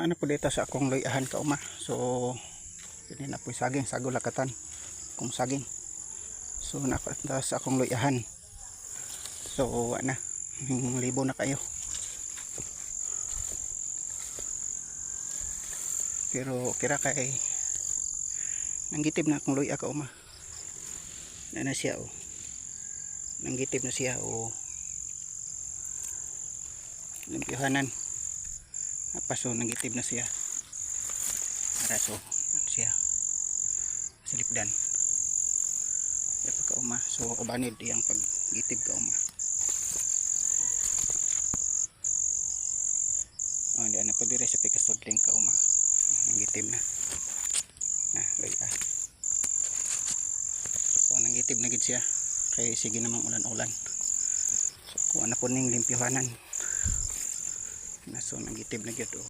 Ano po dito sa akong luyahan ka uma. So ini na po saging sagulakatan kung saging. So nakita sa akong luyahan. So ana libo na kayo. Pero kira kay nanggitib na akong luya ka uma. Na siya oh. Nanggitib na siya oh. Limpyohanan. Paso nanggitib na siya. Araso siya. Salipdan. Ya pagka uma. So kabanid iyang paggitib ka uma. Oh, hindi na po dire sa pikastodling ka uma. Nanggitib na. Nah, luya. So nanggitib na gid siya. Kay sige namang ulan-ulan. So kuha na po ning limpyohanan. So nanggitib na gid oh.